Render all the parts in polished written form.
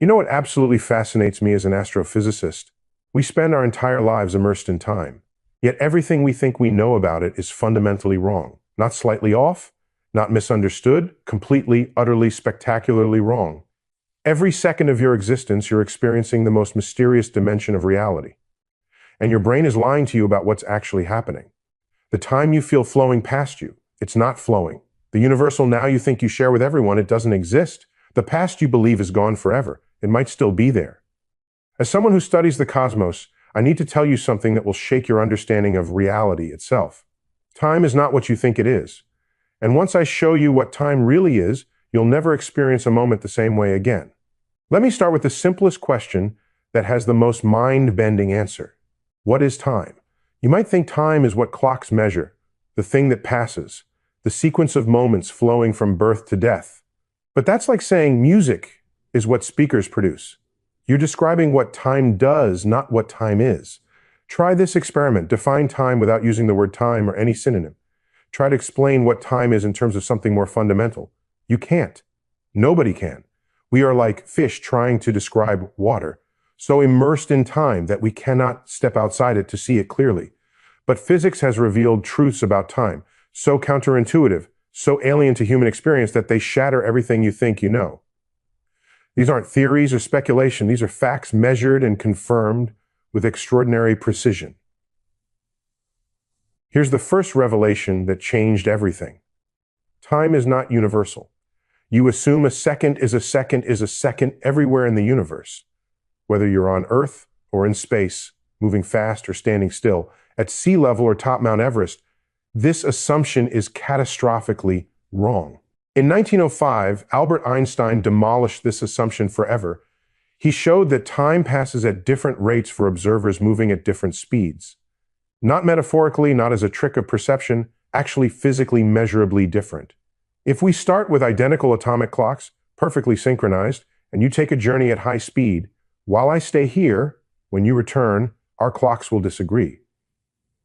You know what absolutely fascinates me as an astrophysicist? We spend our entire lives immersed in time, yet everything we think we know about it is fundamentally wrong. Not slightly off, not misunderstood, completely, utterly, spectacularly wrong. Every second of your existence, you're experiencing the most mysterious dimension of reality. And your brain is lying to you about what's actually happening. The time you feel flowing past you, it's not flowing. The universal now you think you share with everyone, it doesn't exist. The past you believe is gone forever. It might still be there. As someone who studies the cosmos, I need to tell you something that will shake your understanding of reality itself. Time is not what you think it is. And once I show you what time really is, you'll never experience a moment the same way again. Let me start with the simplest question that has the most mind-bending answer. What is time? You might think time is what clocks measure, the thing that passes, the sequence of moments flowing from birth to death. But that's like saying music is what speakers produce. You're describing what time does, not what time is. Try this experiment. Define time without using the word time or any synonym. Try to explain what time is in terms of something more fundamental. You can't. Nobody can. We are like fish trying to describe water, so immersed in time that we cannot step outside it to see it clearly. But physics has revealed truths about time, so counterintuitive, so alien to human experience that they shatter everything you think you know. These aren't theories or speculation. These are facts measured and confirmed with extraordinary precision. Here's the first revelation that changed everything. Time is not universal. You assume a second is a second is a second everywhere in the universe. Whether you're on Earth or in space, moving fast or standing still, at sea level or top Mount Everest, this assumption is catastrophically wrong. In 1905, Albert Einstein demolished this assumption forever. He showed that time passes at different rates for observers moving at different speeds. Not metaphorically, not as a trick of perception, actually physically measurably different. If we start with identical atomic clocks, perfectly synchronized, and you take a journey at high speed, while I stay here, when you return, our clocks will disagree.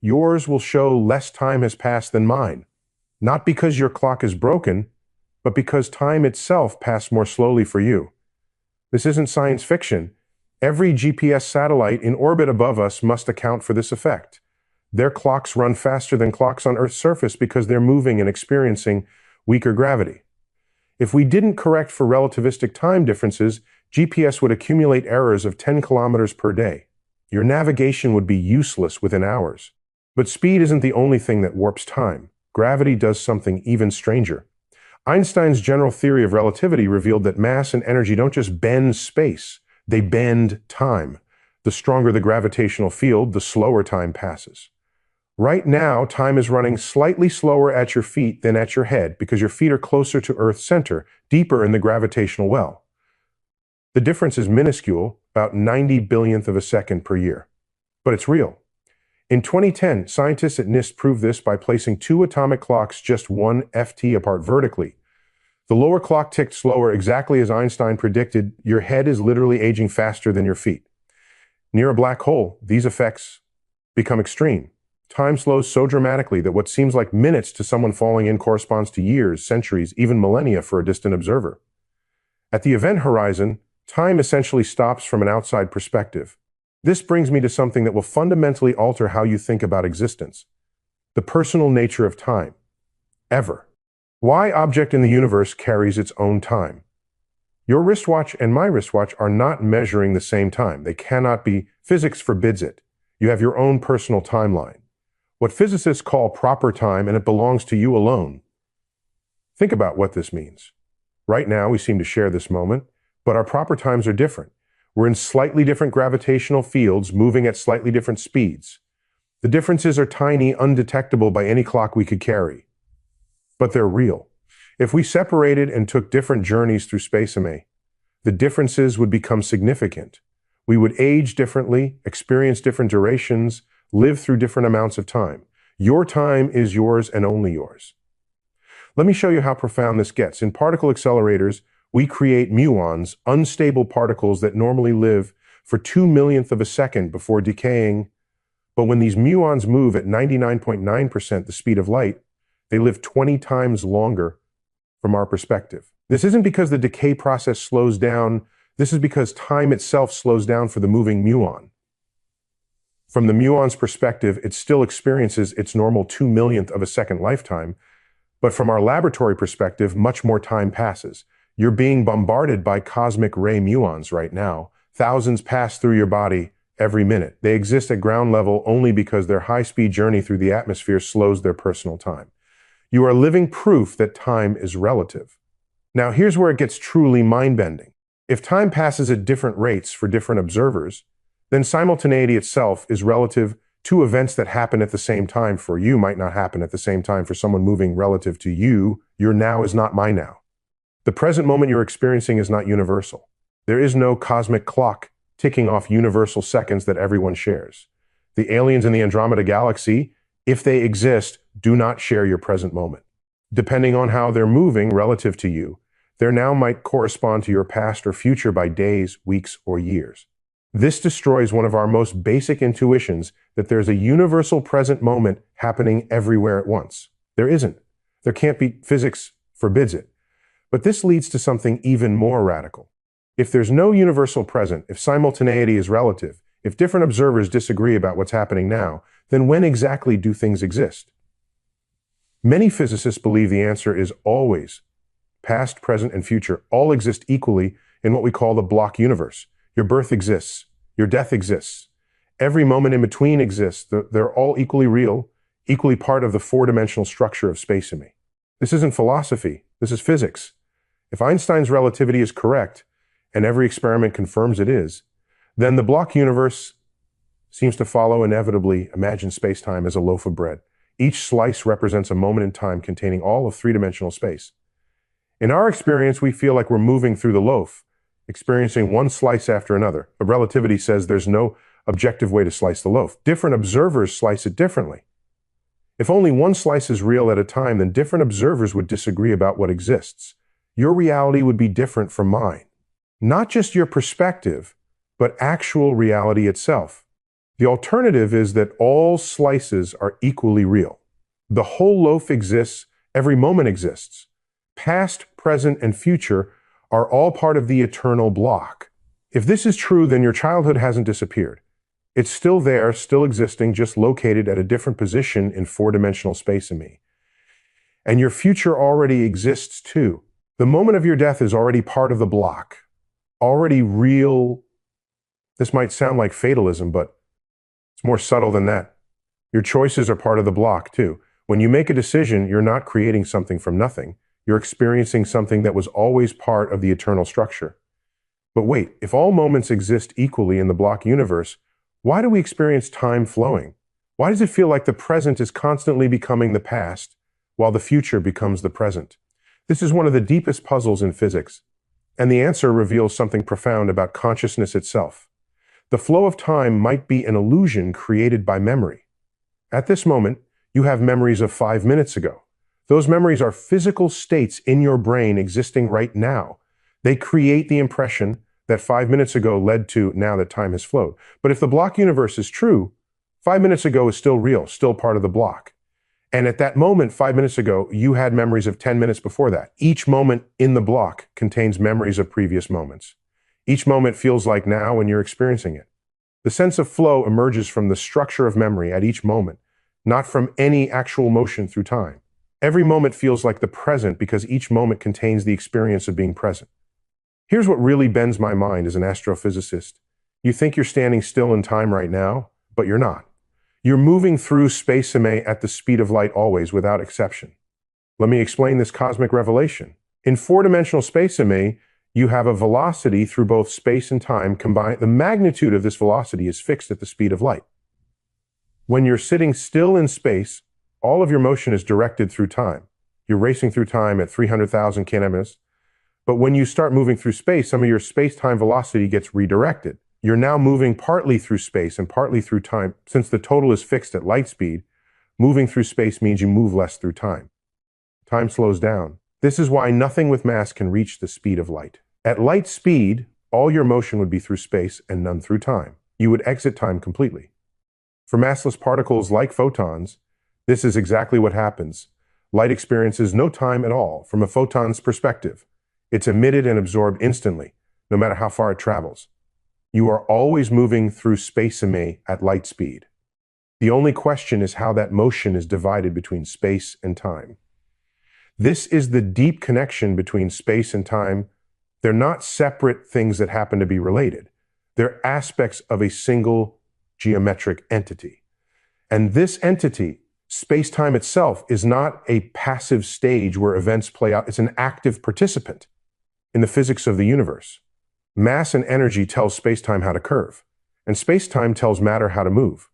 Yours will show less time has passed than mine, not because your clock is broken, but because time itself passed more slowly for you. This isn't science fiction. Every GPS satellite in orbit above us must account for this effect. Their clocks run faster than clocks on Earth's surface because they're moving and experiencing weaker gravity. If we didn't correct for relativistic time differences, GPS would accumulate errors of 10 kilometers per day. Your navigation would be useless within hours. But speed isn't the only thing that warps time. Gravity does something even stranger. Einstein's general theory of relativity revealed that mass and energy don't just bend space, they bend time. The stronger the gravitational field, the slower time passes. Right now, time is running slightly slower at your feet than at your head because your feet are closer to Earth's center, deeper in the gravitational well. The difference is minuscule, about 90 billionth of a second per year. But it's real. In 2010, scientists at NIST proved this by placing two atomic clocks just 1 FT apart vertically. The lower clock ticked slower exactly as Einstein predicted. Your head is literally aging faster than your feet. Near a black hole, these effects become extreme. Time slows so dramatically that what seems like minutes to someone falling in corresponds to years, centuries, even millennia for a distant observer. At the event horizon, time essentially stops from an outside perspective. This brings me to something that will fundamentally alter how you think about existence. The personal nature of time. Ever. Why object in the universe carries its own time? Your wristwatch and my wristwatch are not measuring the same time. They cannot be. Physics forbids it. You have your own personal timeline. What physicists call proper time, and it belongs to you alone. Think about what this means. Right now, we seem to share this moment, but our proper times are different. We're in slightly different gravitational fields, moving at slightly different speeds. The differences are tiny, undetectable by any clock we could carry. But they're real. If we separated and took different journeys through space-ame, the differences would become significant. We would age differently, experience different durations, live through different amounts of time. Your time is yours and only yours. Let me show you how profound this gets. In particle accelerators, we create muons, unstable particles that normally live for 2 millionth of a second before decaying. But when these muons move at 99.9% the speed of light, they live 20 times longer from our perspective. This isn't because the decay process slows down. This is because time itself slows down for the moving muon. From the muon's perspective, it still experiences its normal 2 millionth of a second lifetime, but from our laboratory perspective, much more time passes. You're being bombarded by cosmic ray muons right now. Thousands pass through your body every minute. They exist at ground level only because their high-speed journey through the atmosphere slows their personal time. You are living proof that time is relative. Now, here's where it gets truly mind-bending. If time passes at different rates for different observers, then simultaneity itself is relative to events that happen at the same time for you might not happen at the same time for someone moving relative to you. Your now is not my now. The present moment you're experiencing is not universal. There is no cosmic clock ticking off universal seconds that everyone shares. The aliens in the Andromeda galaxy, if they exist, do not share your present moment. Depending on how they're moving relative to you, their now might correspond to your past or future by days, weeks, or years. This destroys one of our most basic intuitions that there's a universal present moment happening everywhere at once. There isn't. There can't be. Physics forbids it. But this leads to something even more radical. If there's no universal present, if simultaneity is relative, if different observers disagree about what's happening now, then when exactly do things exist? Many physicists believe the answer is always. Past, present, and future all exist equally in what we call the block universe. Your birth exists. Your death exists. Every moment in between exists. They're all equally real, equally part of the four-dimensional structure of space and me. This isn't philosophy. This is physics. If Einstein's relativity is correct, and every experiment confirms it is, then the block universe seems to follow inevitably imagine space-time as a loaf of bread. Each slice represents a moment in time containing all of three-dimensional space. In our experience, we feel like we're moving through the loaf, experiencing one slice after another. But relativity says there's no objective way to slice the loaf. Different observers slice it differently. If only one slice is real at a time, then different observers would disagree about what exists. Your reality would be different from mine. Not just your perspective, but actual reality itself. The alternative is that all slices are equally real. The whole loaf exists, every moment exists. Past, present, and future are all part of the eternal block. If this is true, then your childhood hasn't disappeared. It's still there, still existing, just located at a different position in four-dimensional space in me. And your future already exists too. The moment of your death is already part of the block, already real. This might sound like fatalism, but it's more subtle than that. Your choices are part of the block too. When you make a decision, you're not creating something from nothing. You're experiencing something that was always part of the eternal structure. But wait, if all moments exist equally in the block universe, why do we experience time flowing? Why does it feel like the present is constantly becoming the past, while the future becomes the present? This is one of the deepest puzzles in physics, and the answer reveals something profound about consciousness itself. The flow of time might be an illusion created by memory. At this moment, you have memories of 5 minutes ago. Those memories are physical states in your brain existing right now. They create the impression that 5 minutes ago led to now that time has flowed. But if the block universe is true, 5 minutes ago is still real, still part of the block. And at that moment, 5 minutes ago, you had memories of 10 minutes before that. Each moment in the block contains memories of previous moments. Each moment feels like now when you're experiencing it. The sense of flow emerges from the structure of memory at each moment, not from any actual motion through time. Every moment feels like the present because each moment contains the experience of being present. Here's what really bends my mind as an astrophysicist. You think you're standing still in time right now, but you're not. You're moving through space-time at the speed of light always, without exception. Let me explain this cosmic revelation. In four-dimensional space-time, you have a velocity through both space and time combined. The magnitude of this velocity is fixed at the speed of light. When you're sitting still in space, all of your motion is directed through time. You're racing through time at 300,000 km. But when you start moving through space, some of your space-time velocity gets redirected. You're now moving partly through space and partly through time. Since the total is fixed at light speed, moving through space means you move less through time. Time slows down. This is why nothing with mass can reach the speed of light. At light speed, all your motion would be through space and none through time. You would exit time completely. For massless particles like photons, this is exactly what happens. Light experiences no time at all from a photon's perspective. It's emitted and absorbed instantly. no matter how far it travels. You are always moving through space-ame at light speed. The only question is how that motion is divided between space and time. This is the deep connection between space and time. They're not separate things that happen to be related. They're aspects of a single geometric entity. And this entity, space-time itself, is not a passive stage where events play out. It's an active participant in the physics of the universe. Mass and energy tells space-time how to curve, and space-time tells matter how to move.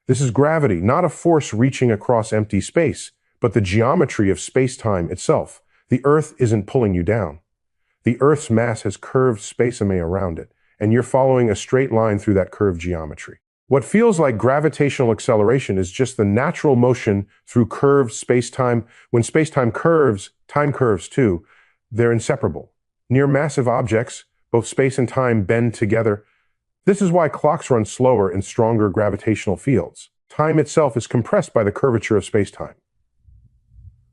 This is gravity, not a force reaching across empty space, but the geometry of space-time itself. The Earth isn't pulling you down. The Earth's mass has curved space-ame around it, and you're following a straight line through that curved geometry. What feels like gravitational acceleration is just the natural motion through curved space-time. When space-time curves, time curves too. They're inseparable. Near massive objects, both space and time bend together. This is why clocks run slower in stronger gravitational fields. Time itself is compressed by the curvature of space-time.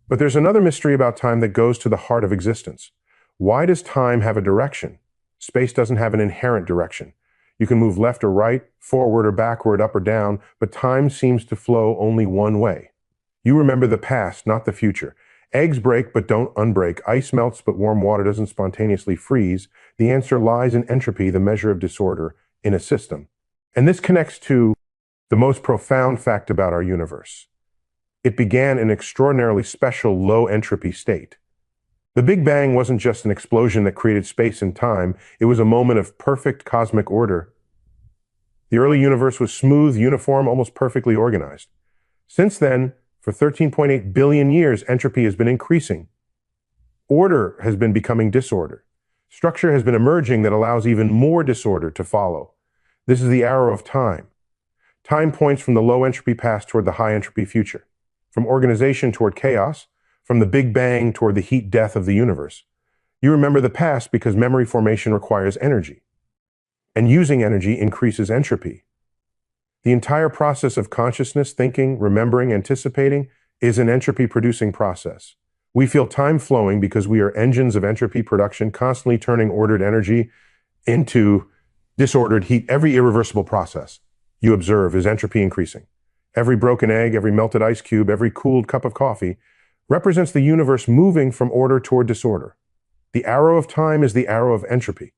But there's another mystery about time that goes to the heart of existence. Why does time have a direction? Space doesn't have an inherent direction. You can move left or right, forward or backward, up or down, but time seems to flow only one way. You remember the past, not the future. Eggs break but don't unbreak. Ice melts but warm water doesn't spontaneously freeze. The answer lies in entropy, the measure of disorder in a system. And this connects to the most profound fact about our universe. It began in an extraordinarily special low entropy state. The Big Bang wasn't just an explosion that created space and time. It was a moment of perfect cosmic order. The early universe was smooth, uniform, almost perfectly organized. Since then, for 13.8 billion years, entropy has been increasing. Order has been becoming disorder. Structure has been emerging that allows even more disorder to follow. This is the arrow of time. Time points from the low entropy past toward the high entropy future, from organization toward chaos, from the Big Bang toward the heat death of the universe. You remember the past because memory formation requires energy, and using energy increases entropy. The entire process of consciousness, thinking, remembering, anticipating is an entropy-producing process. We feel time flowing because we are engines of entropy production, constantly turning ordered energy into disordered heat. Every irreversible process you observe is entropy increasing. Every broken egg, every melted ice cube, every cooled cup of coffee represents the universe moving from order toward disorder. The arrow of time is the arrow of entropy.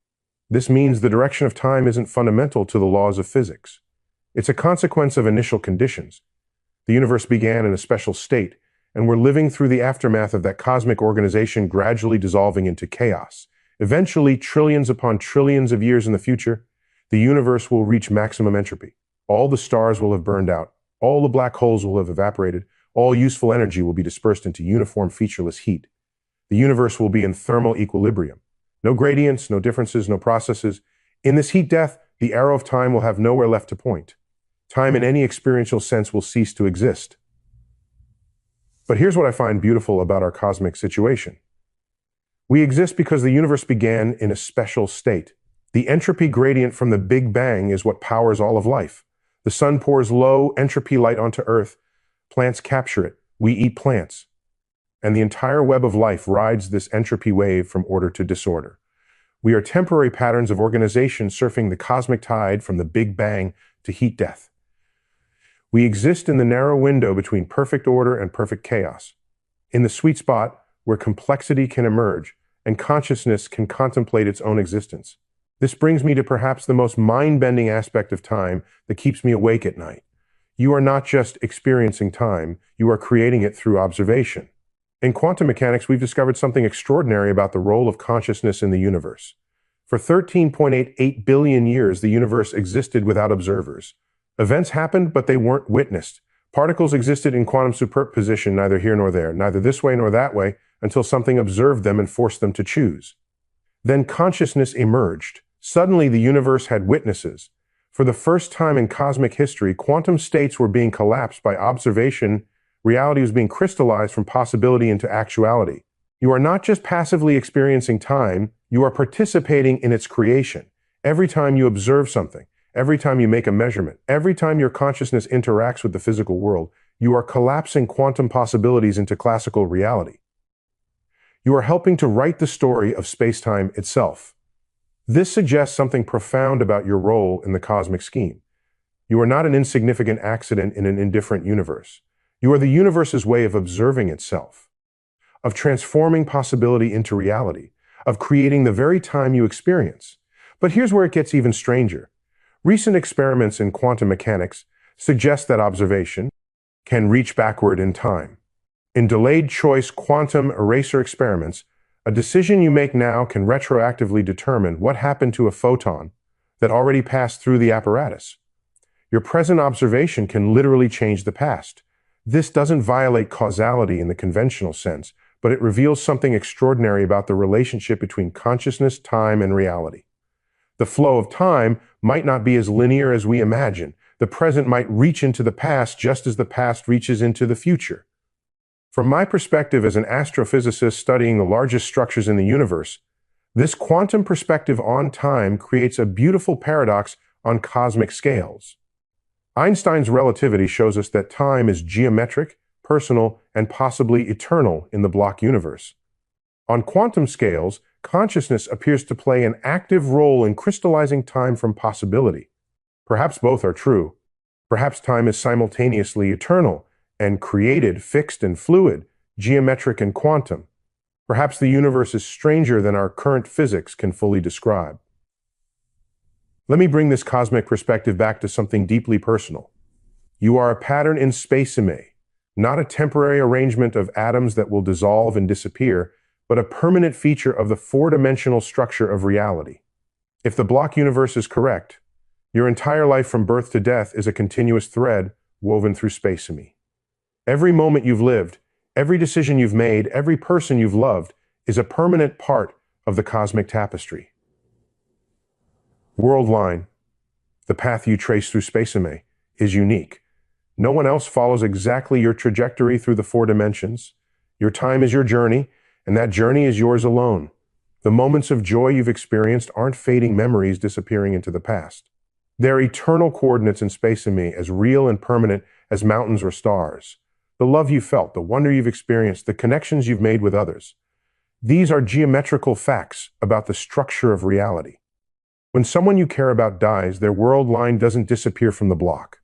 This means the direction of time isn't fundamental to the laws of physics. It's a consequence of initial conditions. The universe began in a special state, and we're living through the aftermath of that cosmic organization gradually dissolving into chaos. Eventually, trillions upon trillions of years in the future, the universe will reach maximum entropy. All the stars will have burned out. All the black holes will have evaporated. All useful energy will be dispersed into uniform, featureless heat. The universe will be in thermal equilibrium. No gradients, no differences, no processes. In this heat death, the arrow of time will have nowhere left to point. Time in any experiential sense will cease to exist. But here's what I find beautiful about our cosmic situation. We exist because the universe began in a special state. The entropy gradient from the Big Bang is what powers all of life. The sun pours low entropy light onto Earth. Plants capture it. We eat plants. And the entire web of life rides this entropy wave from order to disorder. We are temporary patterns of organization surfing the cosmic tide from the Big Bang to heat death. We exist in the narrow window between perfect order and perfect chaos, in the sweet spot where complexity can emerge and consciousness can contemplate its own existence. This brings me to perhaps the most mind-bending aspect of time that keeps me awake at night. You are not just experiencing time, you are creating it through observation. In quantum mechanics, we've discovered something extraordinary about the role of consciousness in the universe. For 13.88 billion years, the universe existed without observers. Events happened, but they weren't witnessed. Particles existed in quantum superposition, neither here nor there, neither this way nor that way, until something observed them and forced them to choose. Then consciousness emerged. Suddenly, the universe had witnesses. For the first time in cosmic history, quantum states were being collapsed by observation. Reality was being crystallized from possibility into actuality. You are not just passively experiencing time, you are participating in its creation. Every time you observe something, every time you make a measurement, every time your consciousness interacts with the physical world, you are collapsing quantum possibilities into classical reality. You are helping to write the story of space-time itself. This suggests something profound about your role in the cosmic scheme. You are not an insignificant accident in an indifferent universe. You are the universe's way of observing itself, of transforming possibility into reality, of creating the very time you experience. But here's where it gets even stranger. Recent experiments in quantum mechanics suggest that observation can reach backward in time. In delayed choice quantum eraser experiments, a decision you make now can retroactively determine what happened to a photon that already passed through the apparatus. Your present observation can literally change the past. This doesn't violate causality in the conventional sense, but it reveals something extraordinary about the relationship between consciousness, time, and reality. The flow of time might not be as linear as we imagine. The present might reach into the past just as the past reaches into the future. From my perspective as an astrophysicist studying the largest structures in the universe, this quantum perspective on time creates a beautiful paradox on cosmic scales. Einstein's relativity shows us that time is geometric, personal, and possibly eternal in the block universe. On quantum scales, consciousness appears to play an active role in crystallizing time from possibility. Perhaps both are true. Perhaps time is simultaneously eternal and created, fixed and fluid, geometric and quantum. Perhaps the universe is stranger than our current physics can fully describe. Let me bring this cosmic perspective back to something deeply personal. You are a pattern in spaceme, not a temporary arrangement of atoms that will dissolve and disappear, but a permanent feature of the four-dimensional structure of reality. If the block universe is correct, your entire life from birth to death is a continuous thread woven through spaceme. Every moment you've lived, every decision you've made, every person you've loved is a permanent part of the cosmic tapestry. World line, the path you trace through spaceme, is unique. No one else follows exactly your trajectory through the four dimensions. Your time is your journey, and that journey is yours alone. The moments of joy you've experienced aren't fading memories disappearing into the past. They're eternal coordinates in spaceme, as real and permanent as mountains or stars. The love you felt, the wonder you've experienced, the connections you've made with others. These are geometrical facts about the structure of reality. When someone you care about dies, their world line doesn't disappear from the block.